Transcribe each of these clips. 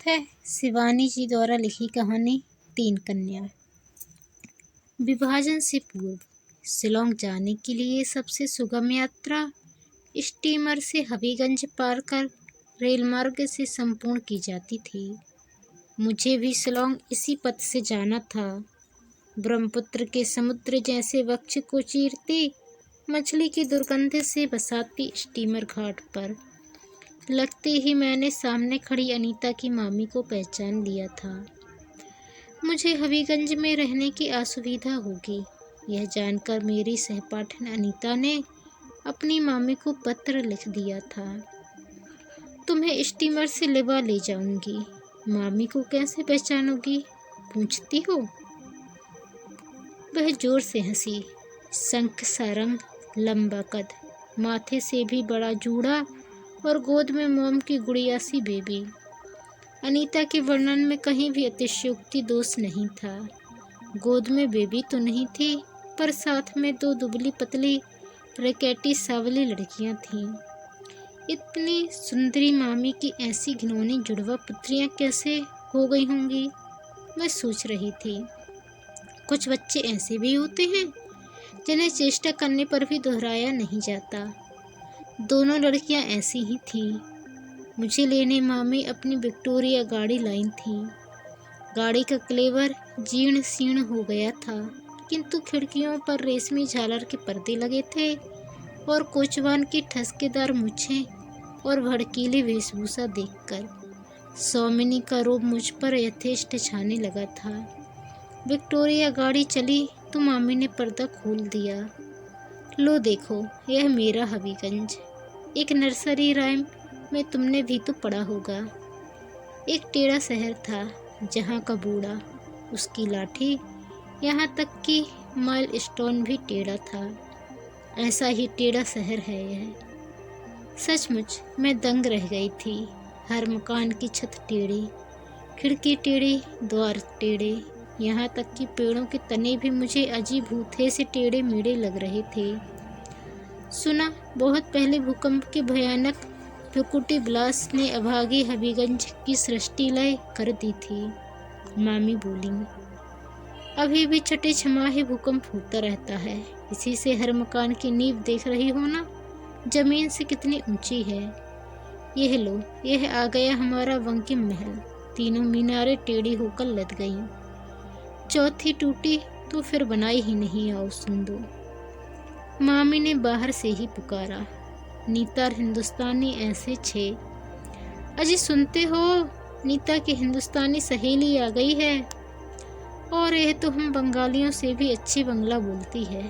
है शिवानी जी द्वारा लिखी कहानी 3 कन्या। विभाजन से पूर्व शिलोंग जाने के लिए सबसे सुगम यात्रा स्टीमर से हबीगंज पार कर रेल मार्ग से संपूर्ण की जाती थी। मुझे भी शिलोंग इसी पथ से जाना था। ब्रह्मपुत्र के समुद्र जैसे वक्ष को चीरती मछली की दुर्गंध से बसाती स्टीमर घाट पर लगते ही मैंने सामने खड़ी अनीता की मामी को पहचान लिया था। मुझे हबीगंज में रहने की असुविधा होगी, यह जानकर मेरी सहपाठन अनीता ने अपनी मामी को पत्र लिख दिया था। तुम्हें स्टीमर से लिवा ले जाऊंगी। मामी को कैसे पहचानोगी, पूछती हो? वह जोर से हंसी। शंख सा रंग, लंबा कद, माथे से भी बड़ा जूड़ा और गोद में मोम की गुड़िया सी बेबी। अनीता के वर्णन में कहीं भी अतिशयोक्ति दोष नहीं था। गोद में बेबी तो नहीं थी, पर साथ में 2 दुबली पतली रैकेटी सांवली लड़कियां थीं। इतनी सुंदरी मामी की ऐसी घिनौनी जुड़वा पुत्रियां कैसे हो गई होंगी, मैं सोच रही थी। कुछ बच्चे ऐसे भी होते हैं जिन्हें चेष्टा करने पर भी दोहराया नहीं जाता। दोनों लड़कियां ऐसी ही थीं। मुझे लेने मामी अपनी विक्टोरिया गाड़ी लाई थी। गाड़ी का क्लेवर जीर्ण शीर्ण हो गया था, किंतु खिड़कियों पर रेशमी झालर के पर्दे लगे थे और कोचवान की ठसकेदार मूछें और भड़कीली वेशभूषा देखकर सौमिनी का रोब मुझ पर यथेष्ट छाने लगा था। विक्टोरिया गाड़ी चली तो मामी ने पर्दा खोल दिया। लो देखो, यह मेरा हबीगंज। एक नर्सरी राइम में तुमने भी तो पढ़ा होगा। एक टेढ़ा शहर था जहाँ का बूढ़ा, उसकी लाठी, यहाँ तक कि माइलस्टोन भी टेढ़ा था। ऐसा ही टेढ़ा शहर है यह। सचमुच मैं दंग रह गई थी। हर मकान की छत टेढ़ी, खिड़की टेढ़ी, द्वार टेढ़े, यहाँ तक कि पेड़ों के तने भी मुझे अजीभूते से टेढ़े मेढ़े लग रहे थे। सुना बहुत पहले भूकंप के भयानक भ्रुकुटी ब्लास्ट ने अभागी हबीगंज की सृष्टि लय कर दी थी, मामी बोली। अभी भी छठे छमाही भूकंप होता रहता है। इसी से हर मकान की नींव देख रही हो ना, जमीन से कितनी ऊंची है। यह लो, यह आ गया हमारा बंकिम महल। तीनों मीनारें टेढ़ी होकर लद गईं। चौथी टूटी तो फिर बनाई ही नहीं, आओ सुन दो। मामी ने बाहर से ही पुकारा। नीता हिंदुस्तानी ऐसे छे। अजी सुनते हो, नीता की हिंदुस्तानी सहेली आ गई है, और यह तो हम बंगालियों से भी अच्छी बंगला बोलती है।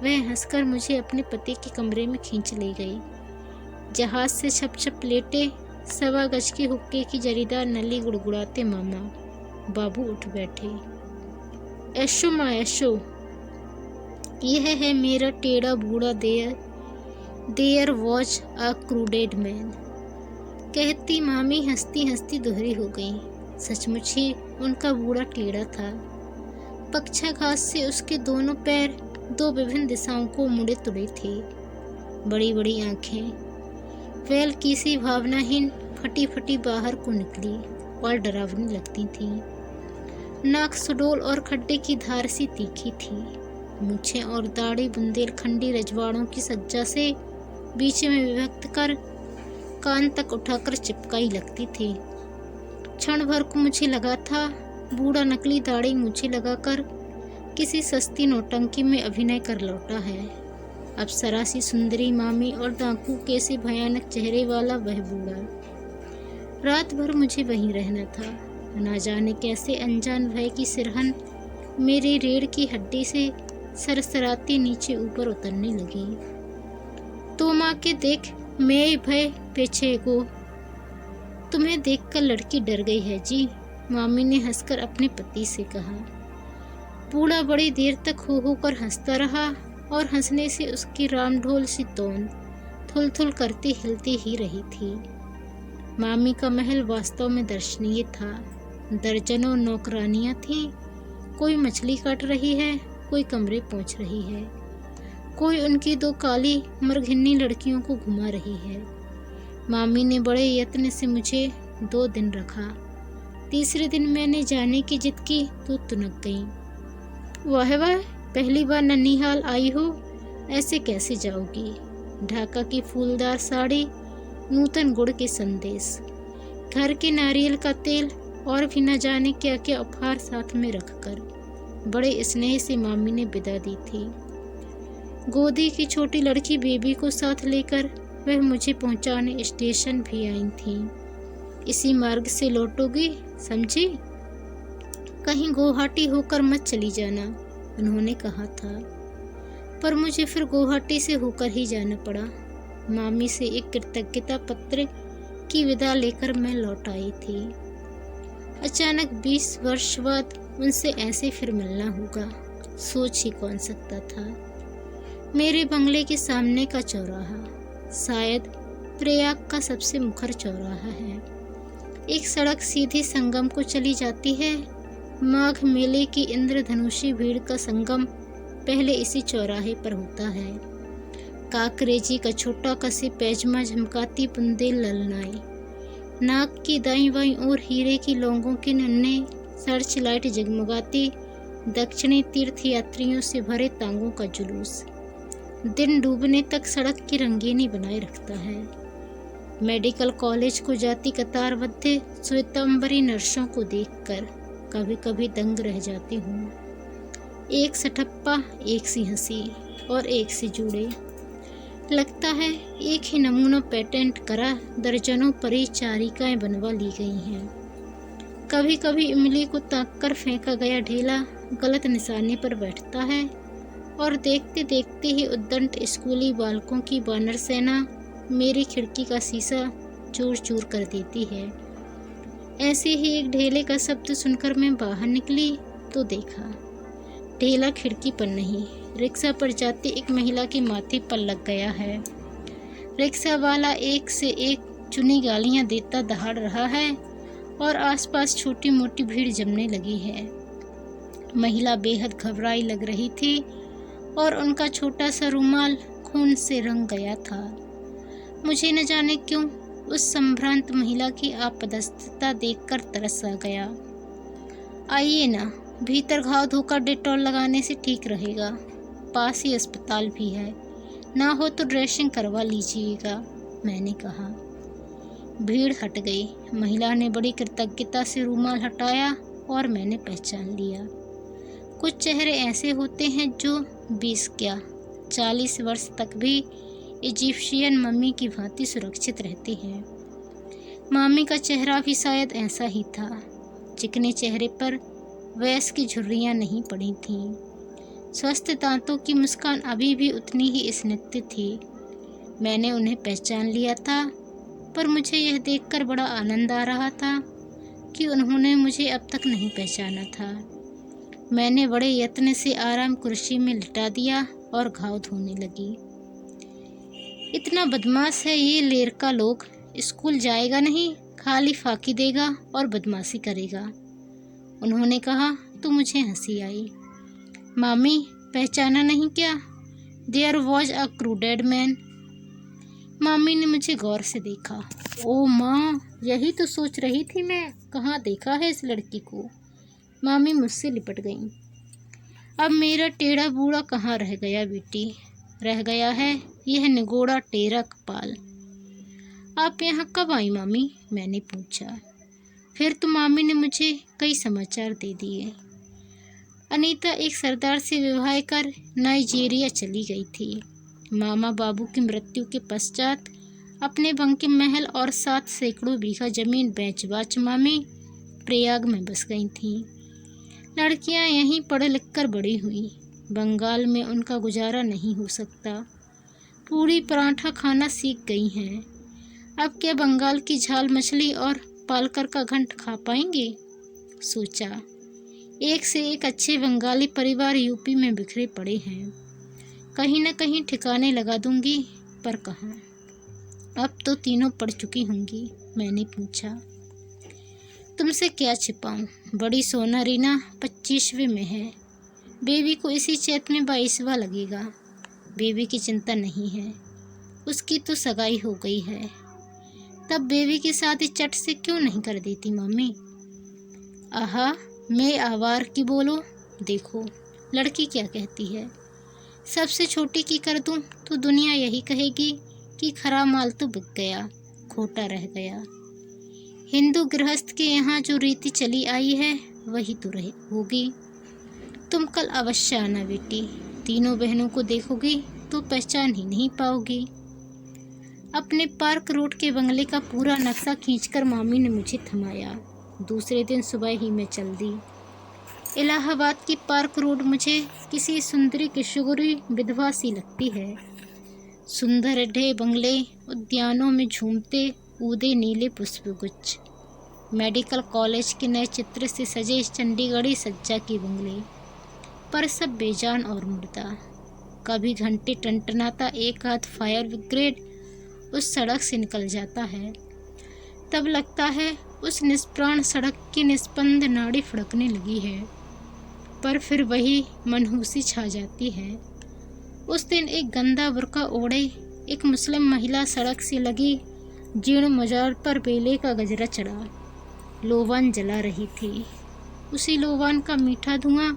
वह हंसकर मुझे अपने पति के कमरे में खींच ले गई। जहाज से छप छप लेटे 1.25 गज की हुक्के की जरीदार नली गुड़गुड़ाते मामा बाबू उठ बैठे। ऐशो माँ ऐशो, यह है मेरा टेढ़ा बूढ़ा there watch a crooked man, कहती मामी हंसती हंसती दोहरी हो गई। सचमुच ही उनका बूढ़ा टेढ़ा था। पक्षाघात से उसके दोनों पैर 2 विभिन्न दिशाओं को मुड़े तुड़े थे। बड़ी बड़ी आंखें वैल की सी भावनाहीन फटी फटी बाहर को निकली और डरावनी लगती थीं। नाक सुडोल और खड्डे की धार सी तीखी थी। मूछें और दाढ़ी बुंदेलखंडी रजवाड़ों की सज्जा से बीच में विभक्त कर कान तक उठाकर चिपकाई लगती थी। क्षण भर को मुझे लगा था बूढ़ा नकली दाढ़ी मूछें लगाकर किसी सस्ती नौटंकी में अभिनय कर लौटा है। अप्सरा सी सुंदरी मामी और डाकू के से भयानक चेहरे वाला वह बूढ़ा। रात भर मुझे वहीं रहना था। ना जाने कैसे अनजान भय की सिरहन मेरी रीढ़ की हड्डी से सरसराती नीचे ऊपर उतरने लगी। तो माँ के देख, मैं भय पीछे को। तुम्हें देखकर लड़की डर गई है जी, मामी ने हंसकर अपने पति से कहा। बूढ़ा बड़ी देर तक हो कर हंसता रहा और हंसने से उसकी रामढोल सी तोंद थुल थुल करती हिलती ही रही थी। मामी का महल वास्तव में दर्शनीय था। दर्जनों नौकरानियां थीं। कोई मछली काट रही है, कोई कमरे पोंछ रही है, कोई उनकी 2 काली मरघिन्नी लड़कियों को घुमा रही है। मामी ने बड़े यत्न से मुझे 2 दिन रखा। तीसरे दिन मैंने जाने की जिद की तो तुनक गई। वाह वाह, पहली बार ननिहाल आई हो, ऐसे कैसे जाओगी? ढाका की फूलदार साड़ी, नूतन गुड़ के संदेश, घर के नारियल का तेल और भी न जाने क्या क्या उपहार साथ में रखकर बड़े स्नेह से मामी ने विदा दी थी। गोदी की छोटी लड़की बेबी को साथ लेकर वह मुझे पहुंचाने स्टेशन भी आई थी। इसी मार्ग से लौटोगी, समझी? कहीं गुवाहाटी होकर मत चली जाना, उन्होंने कहा था। पर मुझे फिर गुवाहाटी से होकर ही जाना पड़ा। मामी से एक कृतज्ञता पत्र की विदा लेकर मैं लौट आई थी। अचानक 20 वर्ष बाद उनसे ऐसे फिर मिलना होगा, सोच ही कौन सकता था। मेरे बंगले के सामने का चौराहा शायद प्रयाग का सबसे मुखर चौराहा है। एक सड़क सीधी संगम को चली जाती है। माघ मेले की इंद्रधनुषी भीड़ का संगम पहले इसी चौराहे पर होता है। काकरेजी का छोटा कसे पैजमा झमकाती बुंदेल ललनाई, नाक की दाईं बाईं ओर हीरे की लौंगों के नन्हे सर्च लाइट जगमगाती, दक्षिणी तीर्थ यात्रियों से भरे तांगों का जुलूस दिन डूबने तक सड़क की रंगीनी बनाए रखता है। मेडिकल कॉलेज को जाती कतारबद्ध श्वेतांबरी नर्सों को देखकर कभी कभी दंग रह जाती हूँ। एक सठप्पा, एक सी हंसी और एक सी जूड़े। लगता है एक ही नमूना पेटेंट करा दर्जनों परिचारिकाएं बनवा ली गई हैं। कभी कभी इमली को ताककर फेंका गया ढेला गलत निशाने पर बैठता है और देखते देखते ही उद्दंड स्कूली बालकों की वानर सेना मेरी खिड़की का शीशा चूर चूर कर देती है। ऐसे ही एक ढेले का शब्द सुनकर मैं बाहर निकली तो देखा ढेला खिड़की पर नहीं, रिक्शा पर जाती एक महिला के माथे पर लग गया है। रिक्शा वाला एक से एक चुनी गालियां देता दहाड़ रहा है और आसपास छोटी मोटी भीड़ जमने लगी है। महिला बेहद घबराई लग रही थी और उनका छोटा सा रुमाल खून से रंग गया था। मुझे न जाने क्यों उस संभ्रांत महिला की आपदस्थता देखकर तरस आ गया। आइए ना, भीतर घाव धोकर डेटॉल लगाने से ठीक रहेगा, पास ही अस्पताल भी है, ना हो तो ड्रेसिंग करवा लीजिएगा, मैंने कहा। भीड़ हट गई। महिला ने बड़ी कृतज्ञता से रुमाल हटाया और मैंने पहचान लिया। कुछ चेहरे ऐसे होते हैं जो 20 क्या 40 वर्ष तक भी इजिप्शियन मम्मी की भांति सुरक्षित रहते हैं। मामी का चेहरा भी शायद ऐसा ही था। चिकने चेहरे पर वयस की झुर्रियाँ नहीं पड़ी थीं। स्वस्थ दांतों की मुस्कान अभी भी उतनी ही स्निग्ध थी। मैंने उन्हें पहचान लिया था, पर मुझे यह देखकर बड़ा आनंद आ रहा था कि उन्होंने मुझे अब तक नहीं पहचाना था। मैंने बड़े यत्न से आराम कुर्सी में लिटा दिया और घाव धोने लगी। इतना बदमाश है ये लेरका लोग, स्कूल जाएगा नहीं, खाली फाकी देगा और बदमाशी करेगा, उन्होंने कहा तो मुझे हंसी आई। मामी, पहचाना नहीं क्या? There was a crooked man. मामी ने मुझे गौर से देखा। ओ माँ, यही तो सोच रही थी मैं, कहाँ देखा है इस लड़की को। मामी मुझसे लिपट गईं। अब मेरा टेढ़ा बूढ़ा कहाँ रह गया बेटी, रह गया है यह निगोड़ा टेरा कपाल। आप यहाँ कब आई मामी, मैंने पूछा। फिर तो मामी ने मुझे कई समाचार दे दिए। अनीता एक सरदार से विवाह कर नाइजीरिया चली गई थी। मामा बाबू की मृत्यु के पश्चात अपने बंकिम महल और 7 सैकड़ों बीघा जमीन बेच-बाच मामी प्रयाग में बस गई थीं। लड़कियां यहीं पढ़ लिख कर बड़ी हुई। बंगाल में उनका गुजारा नहीं हो सकता। पूड़ी पराठा खाना सीख गई हैं। अब क्या बंगाल की झाल मछली और पालकर का घंट खा पाएंगे? सोचा, एक से एक अच्छे बंगाली परिवार यूपी में बिखरे पड़े हैं। कहीं न कहीं ठिकाने लगा दूंगी, पर कहाँ? अब तो तीनों पढ़ चुकी होंगी, मैंने पूछा। तुमसे क्या छिपाऊं? बड़ी सोना रीना 25वें में है। बेबी को इसी चैत में 22वां लगेगा। बेबी की चिंता नहीं है, उसकी तो सगाई हो गई है। तब बेबी की शादी चट से क्यों नहीं कर देती मम्मी? आहा, मैं आवार की बोलो, देखो लड़की क्या कहती है। सबसे छोटी की कर दूं तो दुनिया यही कहेगी कि खरा माल तो बिक गया, खोटा रह गया। हिंदू गृहस्थ के यहाँ जो रीति चली आई है वही तो रहे होगी। तुम कल अवश्य आना बेटी, तीनों बहनों को देखोगी तो पहचान ही नहीं पाओगी। अपने पार्क रोड के बंगले का पूरा नक्शा खींचकर मामी ने मुझे थमाया। दूसरे दिन सुबह ही मैं चल दी। इलाहाबाद की पार्क रोड मुझे किसी सुंदरी किशोरी विधवा सी लगती है। सुंदर ढे बंगले, उद्यानों में झूमते ऊदे नीले पुष्पगुच्छ, मेडिकल कॉलेज के नए चित्र से सजे चंडीगढ़ी सज्जा के बंगले, पर सब बेजान और मुर्दा। कभी घंटे टनटनाता एक आध फायर ब्रिगेड उस सड़क से निकल जाता है, तब लगता है उस निष्प्राण सड़क की निस्पंद नाड़ी फड़कने लगी है। पर फिर वही मनहूसी छा जाती है। उस दिन एक गंदा बुर्का ओढ़े एक मुस्लिम महिला सड़क से लगी जीर्ण मजार पर बेले का गजरा चढ़ा लोबान जला रही थी। उसी लोबान का मीठा धुआं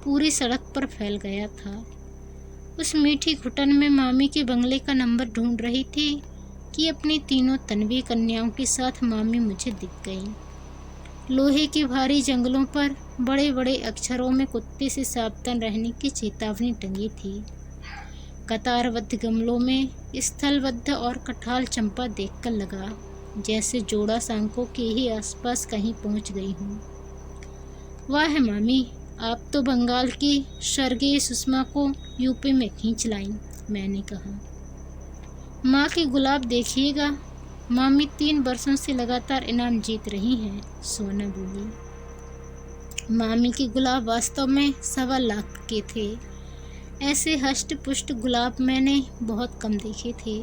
पूरी सड़क पर फैल गया था। उस मीठी घुटन में मामी के बंगले का नंबर ढूंढ रही थी कि अपनी तीनों तन्वी कन्याओं के साथ मामी मुझे दिख गई। लोहे के भारी जंगलों पर बड़े बड़े अक्षरों में कुत्ते से सावधान रहने की चेतावनी टंगी थी। कतारबद्ध गमलों में स्थलबद्ध और कठाल चंपा देखकर लगा जैसे जोड़ा सांकों के ही आसपास कहीं पहुंच गई हूँ। वाह मामी, आप तो बंगाल की स्वर्गीय सुषमा को यूपी में खींच लाई, मैंने कहा। माँ के गुलाब देखिएगा, मामी 3 वर्षों से लगातार इनाम जीत रही हैं, सोना बोली। मामी के गुलाब वास्तव में 1.25 लाख के थे। ऐसे हष्ट पुष्ट गुलाब मैंने बहुत कम देखे थे,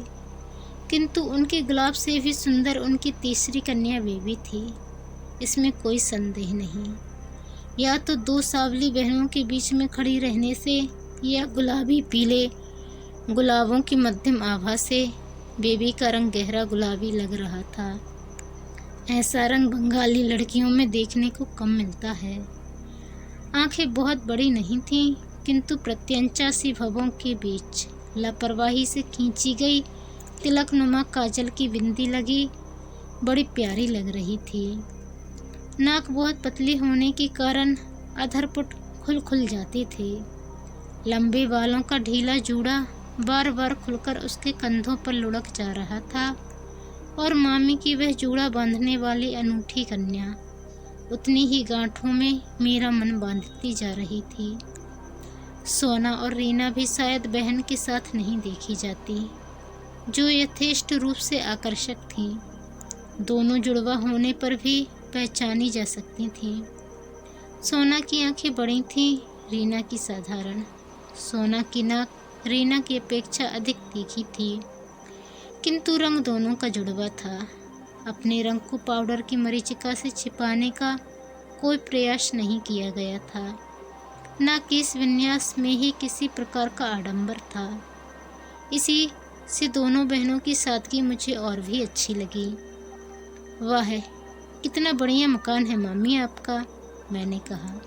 किंतु उनके गुलाब से भी सुंदर उनकी तीसरी कन्या बेबी थी, इसमें कोई संदेह नहीं। या तो 2 सावली बहनों के बीच में खड़ी रहने से या गुलाबी पीले गुलाबों की मध्यम आभा से बेबी का रंग गहरा गुलाबी लग रहा था। ऐसा रंग बंगाली लड़कियों में देखने को कम मिलता है। आंखें बहुत बड़ी नहीं थीं, किंतु प्रत्यंचा सी भवों के बीच लापरवाही से खींची गई तिलकनुमा काजल की बिंदी लगी बड़ी प्यारी लग रही थी। नाक बहुत पतली होने के कारण अधरपुट खुल जाते थे। लंबे बालों का ढीला जूड़ा बार बार खुलकर उसके कंधों पर लुढ़क जा रहा था और मामी की वह जूड़ा बांधने वाली अनूठी कन्या उतनी ही गांठों में मेरा मन बांधती जा रही थी। सोना और रीना भी शायद बहन के साथ नहीं देखी जाती, जो यथेष्ट रूप से आकर्षक थीं। दोनों जुड़वा होने पर भी पहचानी जा सकती थीं। सोना की आंखें बड़ी थीं, रीना की साधारण। सोना की नाक रीना की अपेक्षा अधिक तीखी थी, किंतु रंग दोनों का जुड़वा था। अपने रंग को पाउडर की मरीचिका से छिपाने का कोई प्रयास नहीं किया गया था, न कि इस विन्यास में ही किसी प्रकार का आडंबर था। इसी से दोनों बहनों की सादगी मुझे और भी अच्छी लगी। वाह, कितना बढ़िया मकान है मामी आपका, मैंने कहा।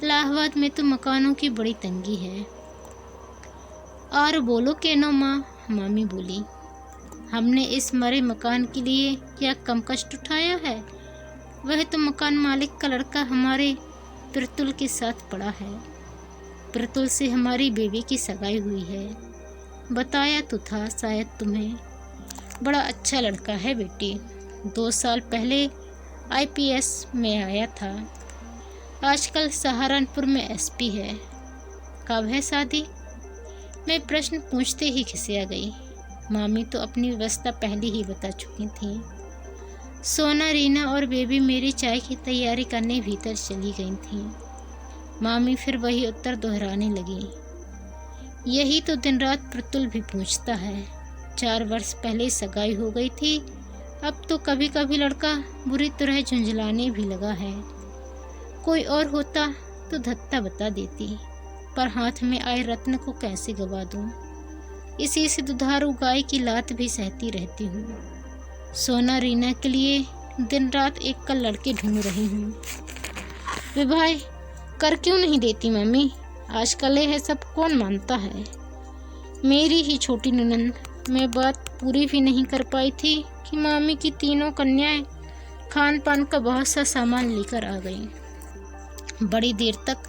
इलाहाबाद में तो मकानों की बड़ी तंगी है। और बोलो केनो माँ, मामी बोली। हमने इस मरे मकान के लिए क्या कम कष्ट उठाया है। वह तो मकान मालिक का लड़का हमारे प्रतुल के साथ पड़ा है। प्रतुल से हमारी बेबी की सगाई हुई है। बताया तो था शायद तुम्हें। बड़ा अच्छा लड़का है बेटी। 2 साल पहले IPS में आया था, आजकल सहारनपुर में SP है। कब है शादी? मैं प्रश्न पूछते ही खिसिया गई। मामी तो अपनी व्यवस्था पहले ही बता चुकी थी। सोना, रीना और बेबी मेरी चाय की तैयारी करने भीतर चली गई थीं। मामी फिर वही उत्तर दोहराने लगी। यही तो दिन रात प्रतुल भी पूछता है। 4 वर्ष पहले सगाई हो गई थी, अब तो कभी कभी लड़का बुरी तरह झुंझलाने भी लगा है। कोई और होता तो धत्ता बता देती, पर हाथ में आए रत्न को कैसे गवा दूं। इसी से दुधारू गाय की लात भी सहती रहती हूँ। सोना, रीना के लिए दिन रात एक कल लड़के ढूंढ रही हूँ। विवाह कर क्यों नहीं देती मम्मी? आजकल यह सब कौन मानता है? मेरी ही छोटी ननंद मैं बात पूरी भी नहीं कर पाई थी कि मामी की तीनों कन्याएं खान पान का बहुत सा सामान लेकर आ गईं। बड़ी देर तक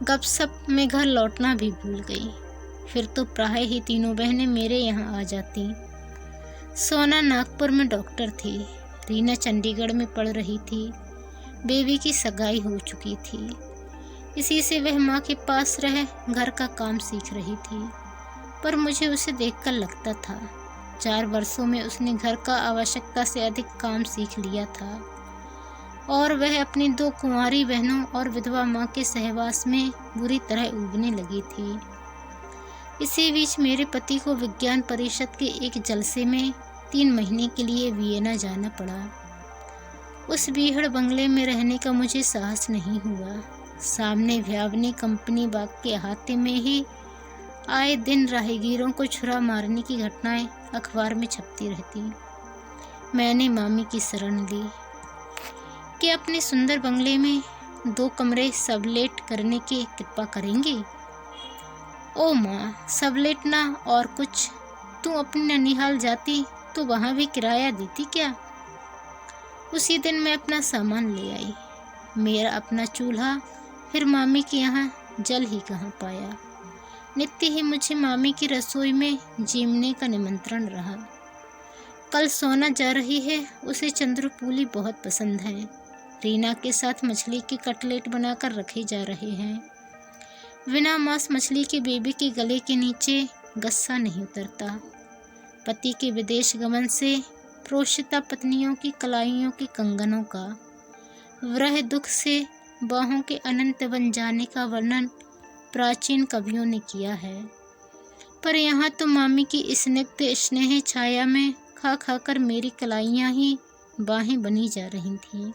गपशप में घर लौटना भी भूल गई। फिर तो प्राय ही तीनों बहनें मेरे यहाँ आ जाती। सोना नागपुर में डॉक्टर थी, रीना चंडीगढ़ में पढ़ रही थी। बेबी की सगाई हो चुकी थी, इसी से वह माँ के पास रह घर का काम सीख रही थी। पर मुझे उसे देखकर लगता था 4 वर्षों में उसने घर का आवश्यकता से अधिक काम सीख लिया था और वह अपनी 2 कुंवारी बहनों और विधवा माँ के सहवास में बुरी तरह ऊबने लगी थी। इसी बीच मेरे पति को विज्ञान परिषद के एक जलसे में 3 महीने के लिए वियना जाना पड़ा। उस बीहड़ बंगले में रहने का मुझे साहस नहीं हुआ। सामने भयावनी कंपनी बाग के अहाते में ही आए दिन राहगीरों को छुरा मारने की घटनाएं अखबार में छपती रहती। मैंने मामी की शरण ली कि अपने सुंदर बंगले में 2 कमरे सबलेट करने की कृपा करेंगी। ओ माँ, सबलेट ना और कुछ, तू अपनी ननिहाल जाती तो वहाँ भी किराया देती क्या? उसी दिन मैं अपना सामान ले आई। मेरा अपना चूल्हा फिर मामी के यहाँ जल ही कहाँ पाया। नित्य ही मुझे मामी की रसोई में जीमने का निमंत्रण रहा। कल सोना जा रही है, उसे चंद्रपूली बहुत पसंद है। रीना के साथ मछली के कटलेट बनाकर रखे जा रहे हैं। बिना मांस मछली के बेबी के गले के नीचे गस्सा नहीं उतरता। पति के विदेश गमन से प्रोषिता पत्नियों की कलाइयों के कंगनों का वह दुख से बाहों के अनंत बन जाने का वर्णन प्राचीन कवियों ने किया है। पर यहाँ तो मामी की स्निग्ध स्नेह छाया में खा खा कर मेरी कलाइयाँ ही बाहें बनी जा रही थीं।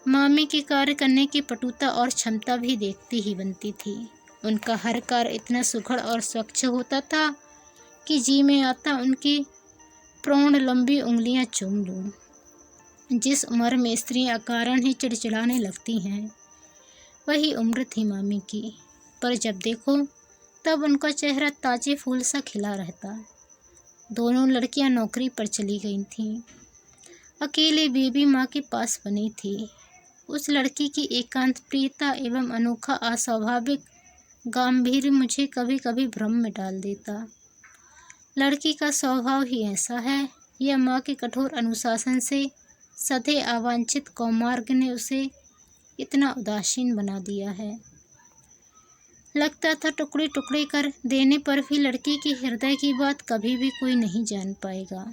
मामी के कार्य करने की पटुता और क्षमता भी देखती ही बनती थी। उनका हर कार्य इतना सुघड़ और स्वच्छ होता था कि जी में आता उनकी प्रौढ़ लंबी उंगलियां चूम लूं। जिस उम्र में स्त्रियां अकारण ही चिड़चिड़ाने लगती हैं, वही उम्र थी मामी की। पर जब देखो तब उनका चेहरा ताजे फूल सा खिला रहता। दोनों लड़कियां नौकरी पर चली गई थीं। अकेले बेबी माँ के पास बनी थी। उस लड़की की एकांत प्रियता एवं अनोखा अस्वाभाविक गांभीर्य मुझे कभी कभी भ्रम में डाल देता। लड़की का स्वभाव ही ऐसा है, यह माँ के कठोर अनुशासन से सधे अवांछित कौमार्ग ने उसे इतना उदासीन बना दिया है। लगता था टुकड़े टुकड़े कर देने पर भी लड़की के हृदय की बात कभी भी कोई नहीं जान पाएगा।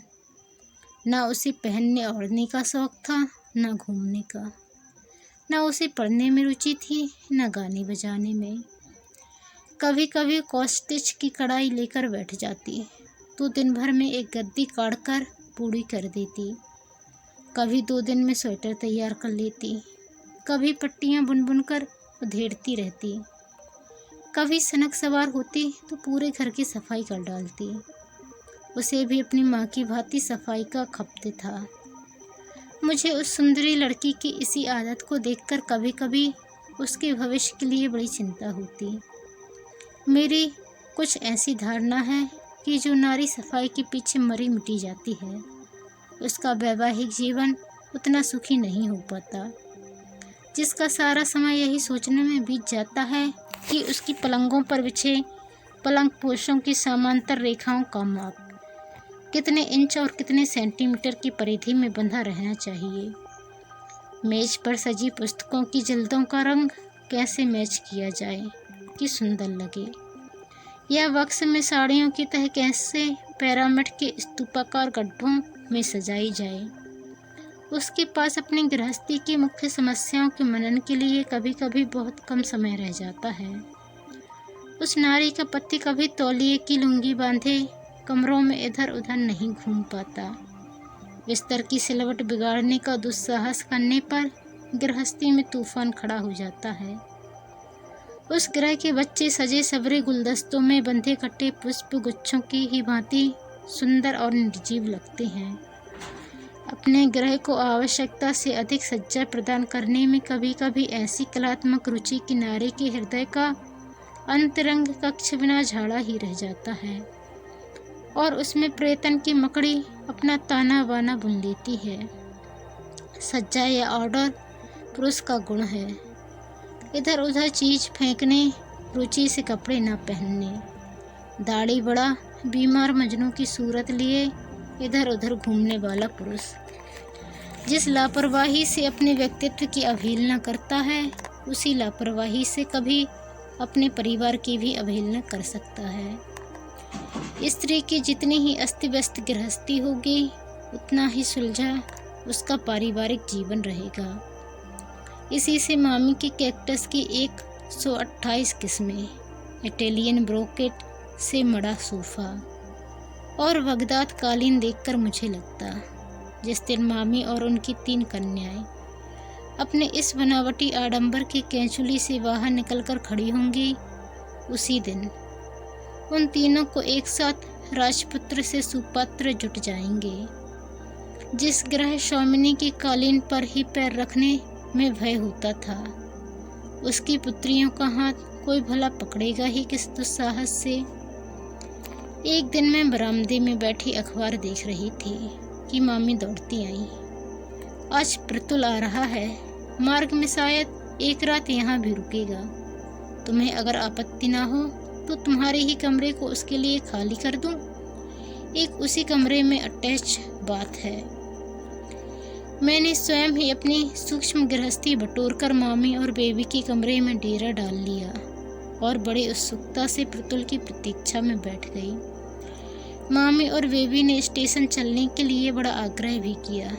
ना उसे पहनने ओढ़ने का शौक था, ना घूमने का। ना उसे पढ़ने में रुचि थी, ना गाने बजाने में। कभी कभी कॉस्टिच की कढ़ाई लेकर बैठ जाती तो दिन भर में एक गद्दी काट कर पूरी कर देती। कभी 2 दिन में स्वेटर तैयार कर लेती। कभी पट्टियाँ बुन बुन कर उधेड़ती रहती। कभी सनक सवार होती तो पूरे घर की सफाई कर डालती। उसे भी अपनी माँ की भांति सफाई का खपते था। मुझे उस सुंदरी लड़की की इसी आदत को देखकर कभी कभी उसके भविष्य के लिए बड़ी चिंता होती। मेरी कुछ ऐसी धारणा है कि जो नारी सफाई के पीछे मरी मिटी जाती है, उसका वैवाहिक जीवन उतना सुखी नहीं हो पाता। जिसका सारा समय यही सोचने में बीत जाता है कि उसकी पलंगों पर बिछे पलंग पोशों की समांतर रेखाओं का माप कितने इंच और कितने सेंटीमीटर की परिधि में बंधा रहना चाहिए। मेज पर सजी पुस्तकों की जल्दों का रंग कैसे मैच किया जाए कि सुंदर लगे, या बक्स में साड़ियों की तह कैसे पिरामिड के स्तूपाकार गड्ढों में सजाई जाए। उसके पास अपनी गृहस्थी की मुख्य समस्याओं के मनन के लिए कभी कभी बहुत कम समय रह जाता है। उस नारी का पति कभी तौलिए की लुंगी बांधे कमरों में इधर उधर नहीं घूम पाता। बिस्तर की सिलवट बिगाड़ने का दुस्साहस करने पर गृहस्थी में तूफान खड़ा हो जाता है। उस ग्रह के बच्चे सजे सवरे गुलदस्तों में बंधे कटे पुष्प गुच्छों की ही भांति सुंदर और निर्जीव लगते हैं। अपने ग्रह को आवश्यकता से अधिक सज्जा प्रदान करने में कभी कभी ऐसी कलात्मक रुचि कि नारी के हृदय का अंतरंग कक्ष बिना झाड़ा ही रह जाता है और उसमें प्रेतन की मकड़ी अपना ताना बाना बुन लेती है। सज्जा या ऑर्डर पुरुष का गुण है। इधर उधर चीज फेंकने, रुचि से कपड़े न पहनने, दाढ़ी बड़ा, बीमार मजनू की सूरत लिए इधर उधर घूमने वाला पुरुष जिस लापरवाही से अपने व्यक्तित्व की अवहेलना करता है, उसी लापरवाही से कभी अपने परिवार की भी अवहेलना कर सकता है। स्त्री की जितनी ही अस्त व्यस्त गृहस्थी होगी, उतना ही सुलझा उसका पारिवारिक जीवन रहेगा। इसी से मामी के कैक्टस की 128 किस्में, इटालियन ब्रोकेट से मड़ा सोफा और बगदाद कालीन देखकर मुझे लगता, जिस दिन मामी और उनकी 3 कन्याएं अपने इस बनावटी आडंबर की कैंचुली से बाहर निकलकर खड़ी होंगी, उसी दिन उन तीनों को एक साथ राजपुत्र से सुपात्र जुट जाएंगे। जिस ग्रह स्वामिनी की कालीन पर ही पैर रखने में भय होता था, उसकी पुत्रियों का हाथ कोई भला पकड़ेगा ही किस दुस्साहस से। एक दिन मैं बरामदे में बैठी अखबार देख रही थी कि मामी दौड़ती आई, आज प्रतुल आ रहा है, मार्ग में शायद एक रात यहाँ भी रुकेगा। तुम्हें अगर आपत्ति ना हो तो तुम्हारे ही कमरे को उसके लिए खाली कर दूं। एक उसी कमरे में अटैच बात है। मैंने स्वयं ही अपनी सूक्ष्म गृहस्थी बटोरकर मामी और बेबी के कमरे में डेरा डाल लिया और बड़ी उत्सुकता से प्रतुल की प्रतीक्षा में बैठ गई। मामी और बेबी ने स्टेशन चलने के लिए बड़ा आग्रह भी किया,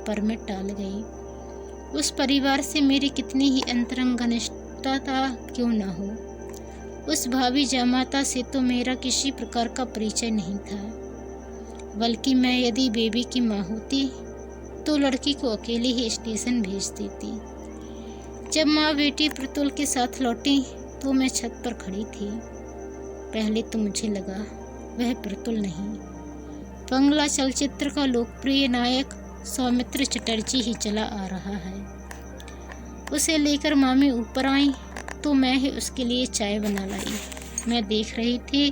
पर मैं टाल गई। उस परिवार से मेरी कितनी ही अंतरंग घनिष्ठता क्यों न हो, उस भाभी जामाता से तो मेरा किसी प्रकार का परिचय नहीं था। बल्कि मैं यदि बेबी की माँ होती तो लड़की को अकेले ही स्टेशन भेज देती। जब माँ बेटी प्रतुल के साथ लौटी तो मैं छत पर खड़ी थी। पहले तो मुझे लगा वह प्रतुल नहीं, बंगला चलचित्र का लोकप्रिय नायक सौमित्र चटर्जी ही चला आ रहा है। उसे लेकर मामी ऊपर आई तो मैं ही उसके लिए चाय बना लाई। मैं देख रही थी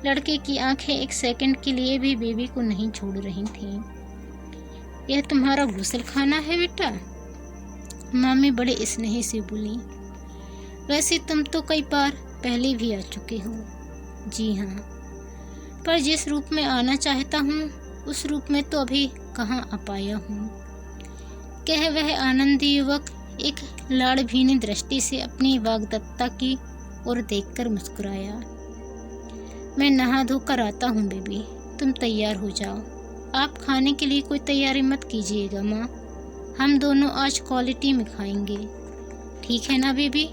लड़के की आंखें एक सेकंड के लिए भी बेबी को नहीं छोड़ रही थीं। यह तुम्हारा गुसल खाना है बेटा? मामी बड़े स्नेह से बोली। वैसे तुम तो कई बार पहले भी आ चुके हो। जी हाँ, पर जिस रूप में आना चाहता हूँ उस रूप में तो अभी कहाँ आ पाया हूँ। कह वह आनंदी युवक एक लाड़भीनी दृष्टि से अपनी वाग्दत्ता की ओर देखकर मुस्कुराया। मैं नहा धोकर आता हूँ बेबी, तुम तैयार हो जाओ। आप खाने के लिए कोई तैयारी मत कीजिएगा माँ, हम दोनों आज क्वालिटी में खाएंगे, ठीक है ना बेबी?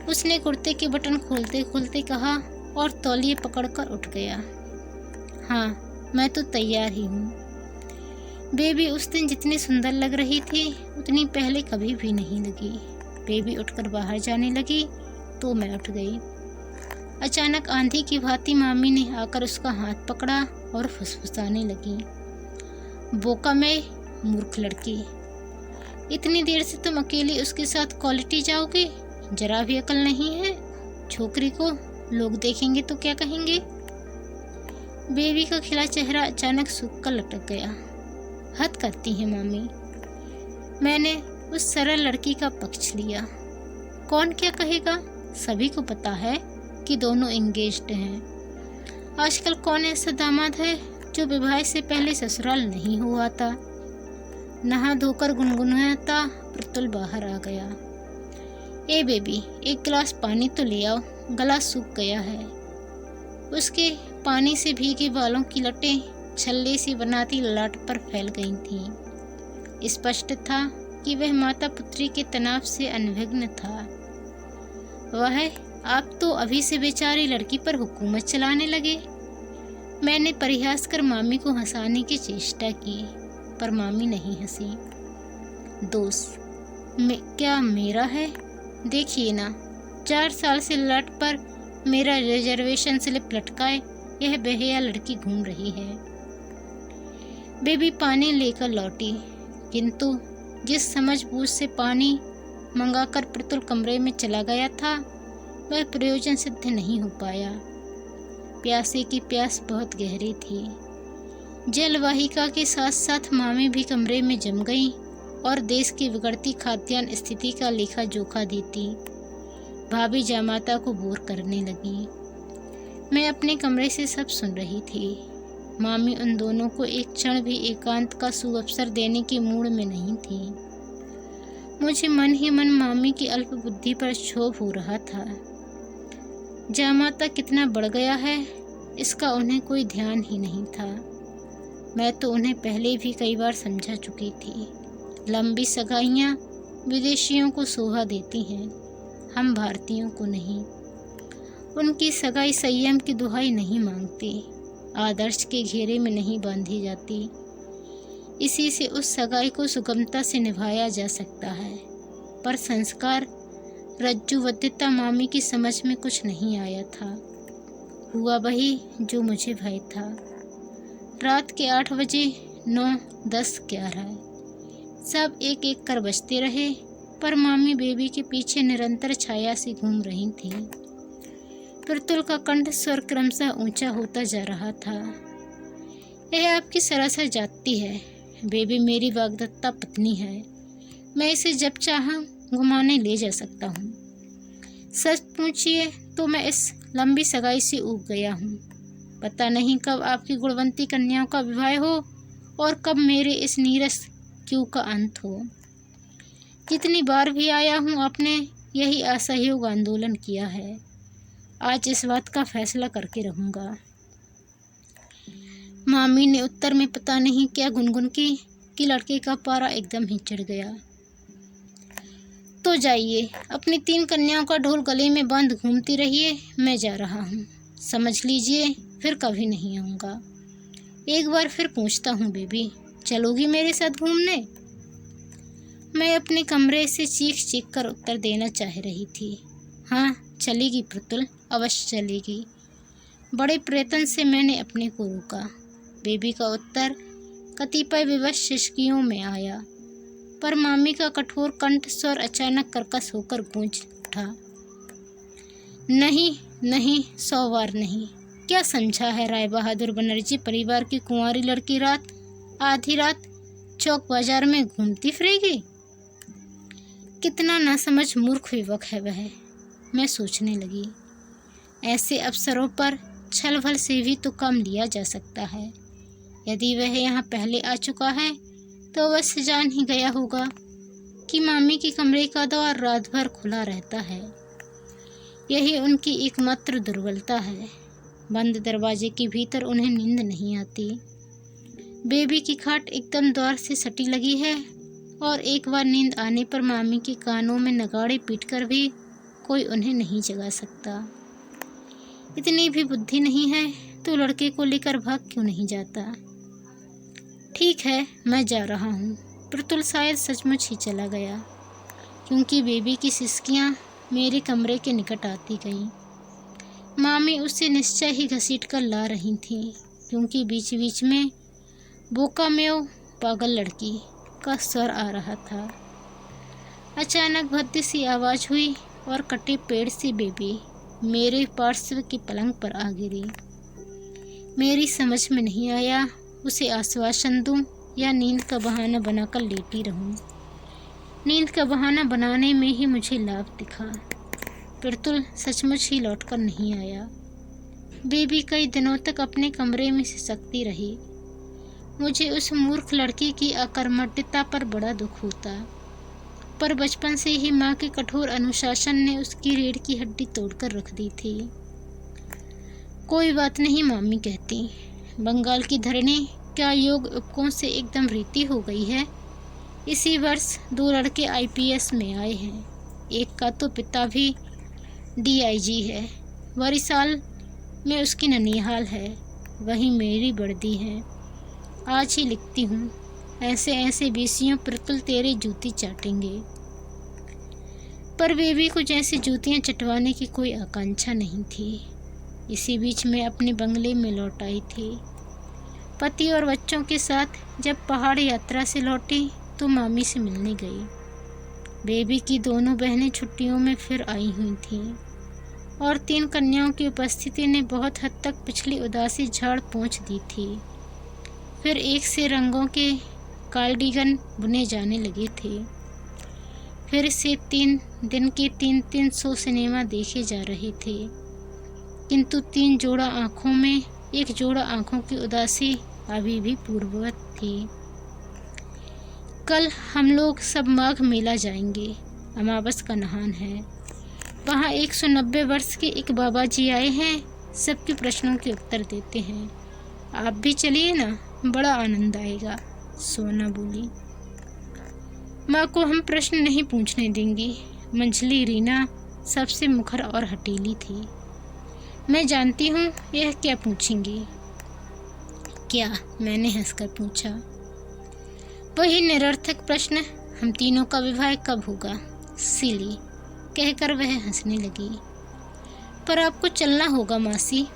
उसने कुर्ते के बटन खोलते खोलते कहा और तौलिए पकड़कर उठ गया। हाँ, मैं तो तैयार ही हूँ। बेबी उस दिन जितनी सुंदर लग रही थी उतनी पहले कभी भी नहीं लगी। बेबी उठकर बाहर जाने लगी तो मैं उठ गई। अचानक आंधी की भांति मामी ने आकर उसका हाथ पकड़ा और फुसफुसाने लगी। बोका मैं, मूर्ख लड़की, इतनी देर से तुम अकेली उसके साथ क्वालिटी जाओगे? जरा भी अकल नहीं है? छोकरी को लोग देखेंगे तो क्या कहेंगे? बेबी का खिला चेहरा अचानक सूख कर लटक गया। हद करती है मामी। मैंने उस सरल लड़की का पक्ष लिया। कौन क्या कहेगा? सभी को पता है कि दोनों एंगेज्ड हैं। आजकल कौन ऐसा दामाद है जो विवाह से पहले ससुराल नहीं हुआ था? नहा धोकर गुनगुनाता प्रतुल बाहर आ गया। ए बेबी, एक गिलास पानी तो ले आओ, गला सूख गया है। उसके पानी से भीगे बालों की लटें छल्ले सी बनाती ललाट पर फैल गई थीं। स्पष्ट था कि वह माता पुत्री के तनाव से अनभिज्ञ था। वह आप तो अभी से बेचारी लड़की पर हुकूमत चलाने लगे। मैंने परिहास कर मामी को हंसाने की चेष्टा की, पर मामी नहीं हंसी। दोस्त क्या मेरा है? देखिए ना, 4 साल से लट पर मेरा रिजर्वेशन स्लिप लटकाए यह बेहया लड़की घूम रही है। बेबी पानी लेकर लौटी, किंतु जिस समझबूझ से पानी मंगाकर प्रतुल कमरे में चला गया था वह प्रयोजन सिद्ध नहीं हो पाया। प्यासे की प्यास बहुत गहरी थी। जलवाहिका के साथ साथ मामी भी कमरे में जम गई और देश की बिगड़ती खाद्यान्न स्थिति का लेखा जोखा देती भाभी जामाता को बोर करने लगी। मैं अपने कमरे से सब सुन रही थी। मामी उन दोनों को एक क्षण भी एकांत का सुअवसर देने की मूड में नहीं थी। मुझे मन ही मन मामी की अल्प बुद्धि पर क्षोभ हो रहा था। जामाता कितना बढ़ गया है इसका उन्हें कोई ध्यान ही नहीं था। मैं तो उन्हें पहले भी कई बार समझा चुकी थी। लंबी सगाइयाँ विदेशियों को शोभा देती हैं, हम भारतीयों को नहीं। उनकी सगाई संयम की दुहाई नहीं मांगती, आदर्श के घेरे में नहीं बांधी जाती। इसी से उस सगाई को सुगमता से निभाया जा सकता है। पर संस्कार रज्जुबद्धता मामी की समझ में कुछ नहीं आया था। हुआ वही जो मुझे भय था। रात के 8 बजे 9, 10, 11 सब एक एक कर बजते रहे, पर मामी बेबी के पीछे निरंतर छाया सी घूम रही थी। प्रतुल का कंठ स्वर क्रमशः ऊंचा होता जा रहा था। यह आपकी सरासर जाती है। बेबी मेरी वाग्दत्ता पत्नी है। मैं इसे जब चाहा घुमाने ले जा सकता हूँ। सच पूछिए तो मैं इस लंबी सगाई से ऊब गया हूँ। पता नहीं कब आपकी गुणवंती कन्याओं का विवाह हो और कब मेरे इस नीरस क्यों का अंत हो। जितनी बार भी आया हूँ आपने यही असहयोग आंदोलन किया है। आज इस बात का फैसला करके रहूँगा। मामी ने उत्तर में पता नहीं क्या गुनगुन की कि लड़के का पारा एकदम ही चढ़ गया। तो जाइए, अपनी 3 कन्याओं का ढोल गले में बांध घूमती रहिए, मैं जा रहा हूँ। समझ लीजिए फिर कभी नहीं आऊँगा। एक बार फिर पूछता हूँ बेबी, चलोगी मेरे साथ घूमने? मैं अपने कमरे से चीख चीख कर उत्तर देना चाह रही थी। हाँ चलेगी प्रतुल, अवश्य चलेगी। बड़े प्रयत्न से मैंने अपने को रोका। बेबी का उत्तर कतिपय विवश सिसकियों में आया, पर मामी का कठोर कंठ स्वर अचानक कर्कश होकर गूंज उठा। नहीं नहीं, 100 बार नहीं। क्या समझा है राय बहादुर बनर्जी परिवार की कुंवारी लड़की आधी रात चौक बाजार में घूमती फिरेगी? कितना नासमझ मूर्ख युवक है वह, मैं सोचने लगी। ऐसे अवसरों पर छल भल से भी तो काम लिया जा सकता है। यदि वह यहाँ पहले आ चुका है तो अवश्य जान ही गया होगा कि मामी के कमरे का द्वार रात भर खुला रहता है। यही उनकी एकमात्र दुर्बलता है। बंद दरवाजे के भीतर उन्हें नींद नहीं आती। बेबी की खाट एकदम द्वार से सटी लगी है और एक बार नींद आने पर मामी के कानों में नगाड़े पीटकर भी कोई उन्हें नहीं जगा सकता। इतनी भी बुद्धि नहीं है तो लड़के को लेकर भाग क्यों नहीं जाता? ठीक है, मैं जा रहा हूँ। प्रतुल शायद सचमुच ही चला गया, क्योंकि बेबी की सिसकियाँ मेरे कमरे के निकट आती गईं। मामी उसे निश्चय ही घसीट कर ला रही थीं, क्योंकि बीच बीच में बोका मेओ पागल लड़की का स्वर आ रहा था। अचानक भद्दी सी आवाज़ हुई और कटे पेड़ से बेबी मेरे पार्श्व की पलंग पर आ गिरी। मेरी समझ में नहीं आया उसे आश्वासन दूं या नींद का बहाना बनाकर लेटी रहूं। नींद का बहाना बनाने में ही मुझे लाभ दिखा। प्रतुल सचमुच ही लौटकर नहीं आया। बेबी कई दिनों तक अपने कमरे में सिसकती रही। मुझे उस मूर्ख लड़की की अकर्मण्यता पर बड़ा दुख होता, पर बचपन से ही माँ के कठोर अनुशासन ने उसकी रीढ़ की हड्डी तोड़कर रख दी थी। कोई बात नहीं मामी कहती, बंगाल की धरनी क्या योग उपकों से एकदम रीति हो गई है। इसी वर्ष 2 लड़के IPS में आए हैं। एक का तो पिता भी DIG है, वरिसाल में उसकी ननिहाल है, वही मेरी वर्दी है। आज ही लिखती हूँ, ऐसे ऐसे बीसियों प्रतुल तेरे जूती चाटेंगे। पर बेबी को जैसे जूतियाँ चटवाने की कोई आकांक्षा नहीं थी। इसी बीच मैं अपने बंगले में लौट आई थी। पति और बच्चों के साथ जब पहाड़ यात्रा से लौटी तो मामी से मिलने गई। बेबी की दोनों बहनें छुट्टियों में फिर आई हुई थीं और 3 कन्याओं की उपस्थिति ने बहुत हद तक पिछली उदासी झाड़ पोंछ दी थी। फिर एक से रंगों के कार्डिगन बुने जाने लगे थे। फिर से 3 दिन के 300 सिनेमा देखे जा रहे थे, किंतु 3 जोड़ा आँखों में एक जोड़ा आँखों की उदासी अभी भी पूर्ववत थी। कल हम लोग सब माघ मेला जाएंगे, अमावस का नहान है। वहाँ 190 वर्ष के एक बाबा जी आए हैं, सबके प्रश्नों के उत्तर देते हैं। आप भी चलिए ना, बड़ा आनंद आएगा, सोना बोली। माँ को हम प्रश्न नहीं पूछने देंगी। मंझली रीना सबसे मुखर और हठीली थी। मैं जानती हूँ यह क्या पूछेंगी। क्या? मैंने हंसकर पूछा। वही निरर्थक प्रश्न, हम तीनों का विवाह कब होगा, सिली, कहकर वह हंसने लगी। पर आपको चलना होगा मासी,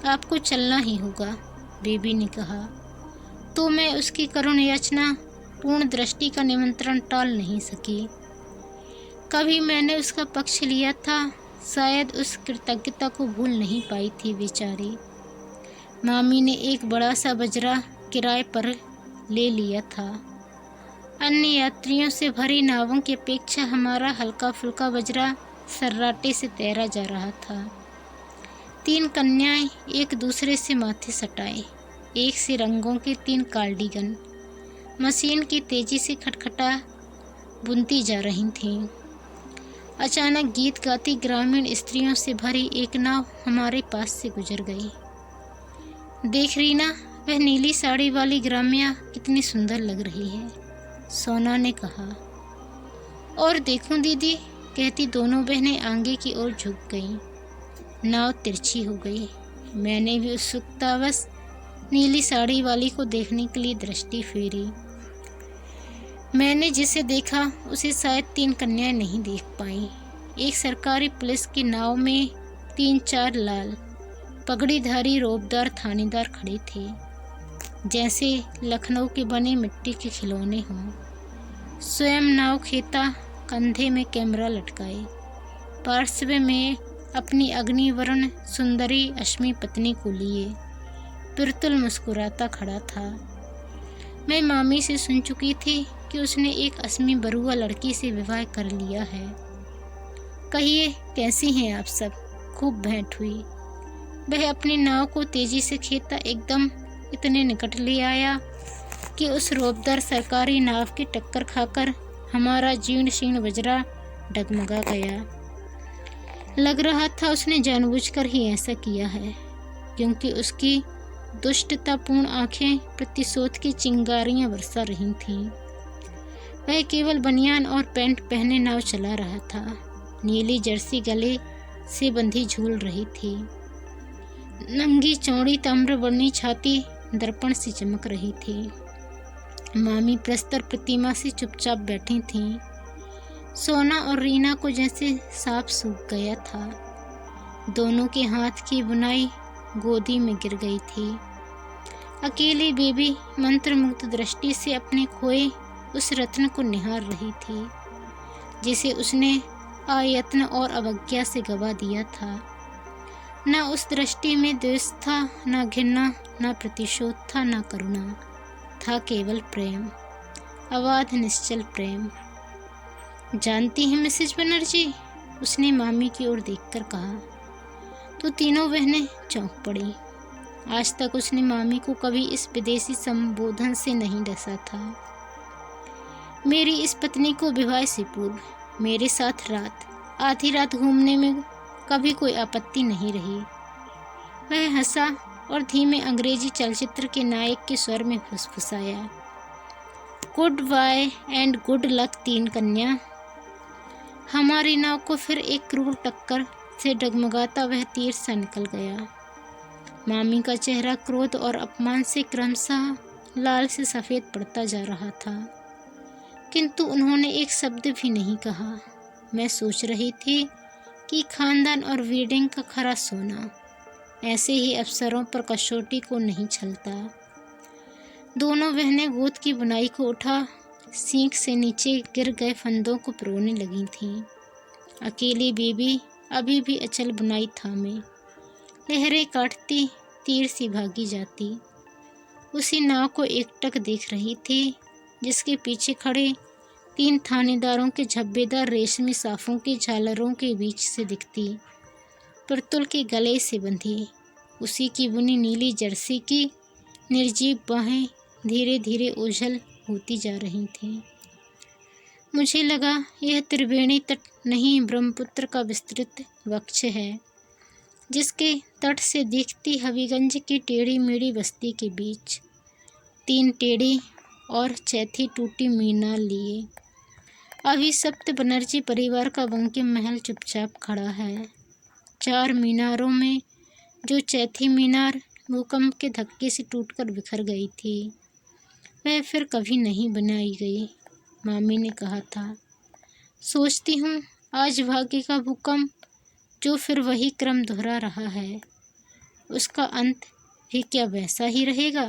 आपको चलना ही होगा, बेबी ने कहा। तो मैं उसकी करुण याचना, पूर्ण दृष्टि का निमंत्रण टाल नहीं सकी। कभी मैंने उसका पक्ष लिया था, शायद उस कृतज्ञता को भूल नहीं पाई थी बेचारी। मामी ने एक बड़ा सा बजरा किराए पर ले लिया था। अन्य यात्रियों से भरी नावों की अपेक्षा हमारा हल्का फुल्का बजरा सर्राटे से तैरा जा रहा था। 3 कन्याएं एक दूसरे से माथे सटाए, एक से रंगों के 3 कार्डिगन मशीन की तेजी से खटखटा बुनती जा रही थीं। अचानक गीत गाती ग्रामीण स्त्रियों से भरी एक नाव हमारे पास से गुजर गई। देख रीना, वह नीली साड़ी वाली ग्राम्या कितनी सुंदर लग रही है, सोना ने कहा। और देखूं दीदी, कहती दोनों बहनें आगे की ओर झुक गईं। नाव तिरछी हो गई। मैंने भी उत्सुकतावश नीली साड़ी वाली को देखने के लिए दृष्टि फेरी। मैंने जिसे देखा उसे शायद 3 कन्याएं नहीं देख पाईं। एक सरकारी पुलिस की नाव में 3-4 लाल पगड़ीधारी रौबदार थानेदार खड़े थे, जैसे लखनऊ के बने मिट्टी के खिलौने हों। स्वयं नाव खेता कंधे में कैमरा लटकाए, पार्श्व में अपनी अग्निवर्ण सुंदरी अश्मी पत्नी को लिए बिरतुल मुस्कुराता खड़ा था। मैं मामी से सुन चुकी थी कि उसने एक असमी बरुआ लड़की से विवाह कर लिया है। कहिए, कैसी हैं आप सब? खूब भेंट हुई। वह अपनी नाव को तेजी से खेता एकदम इतने निकट ले आया कि उस रौबदार सरकारी नाव की टक्कर खाकर हमारा जीर्ण शीर्ण बजरा डगमगा गया। लग रहा था उसने जानबूझकर ही ऐसा किया है, क्योंकि उसकी दुष्टतापूर्ण आंखें प्रतिशोध की चिंगारियां बरसा रही थीं। वह केवल बनियान और पैंट पहने नाव चला रहा था। नीली जर्सी गले से बंधी झूल रही थी। नंगी चौड़ी ताम्रवर्णी छाती दर्पण से चमक रही थी। मामी प्रस्तर प्रतिमा से चुपचाप बैठी थीं। सोना और रीना को जैसे सांप सूख गया था। दोनों के हाथ की बुनाई गोदी में गिर गई थी। अकेली बेबी मंत्रमुग्ध दृष्टि से अपने खोए उस रत्न को निहार रही थी, जिसे उसने अयत्न और अवज्ञा से गवा दिया था। न उस दृष्टि में द्वेष था, न घृणा, न प्रतिशोध था, न करुणा था, केवल प्रेम, अबाध निश्चल प्रेम। जानती हैं मिसेज बनर्जी, उसने मामी की ओर देखकर कहा। तो तीनों बहनें चौंक पड़ी। आज तक उसने मामी को कभी इस विदेशी संबोधन से नहीं डसा था। मेरी इस पत्नी को विवाह से पूर्व मेरे साथ आधी रात घूमने में कभी कोई आपत्ति नहीं रही। वह हंसा और धीमे अंग्रेजी चलचित्र के नायक के स्वर में फुसफुसाया, goodbye and good luck 3 कन्या। हमारी नाव को फिर एक क्रूर टक्कर से डगमगाता वह तीर सा निकल गया। मामी का चेहरा क्रोध और अपमान से क्रमशः लाल से सफ़ेद पड़ता जा रहा था, किंतु उन्होंने एक शब्द भी नहीं कहा। मैं सोच रही थी कि खानदान और वीडिंग का खरा सोना ऐसे ही अफसरों पर कसौटी को नहीं छलता। दोनों बहनें गोद की बुनाई को उठा सींक से नीचे गिर गए फंदों को परोने लगी थीं। अकेली बेबी अभी भी अचल बुनाई थामे लहरें काटती तीर सी भागी जाती। उसी नाव को एकटक देख रही थी जिसके पीछे खड़े 3 थानेदारों के झब्बेदार रेशमी साफों की झालरों के बीच से दिखती पिरतुल के गले से बंधी उसी की बुनी नीली जर्सी की निर्जीव बाहें धीरे धीरे ओझल होती जा रही थीं। मुझे लगा यह त्रिवेणी तट नहीं ब्रह्मपुत्र का विस्तृत वक्ष है जिसके तट से दिखती हबीगंज की टेढ़ी मेढ़ी बस्ती के बीच 3 टेढ़ी और चौथी टूटी मीनार लिए अभिशप्त बनर्जी परिवार का बंकिम महल चुपचाप खड़ा है। 4 मीनारों में जो चौथी मीनार भूकंप के धक्के से टूटकर बिखर गई थी वह फिर कभी नहीं बनाई गई। मामी ने कहा था, सोचती हूँ आज भाग्य का भूकंप जो फिर वही क्रम दोहरा रहा है उसका अंत भी क्या वैसा ही रहेगा।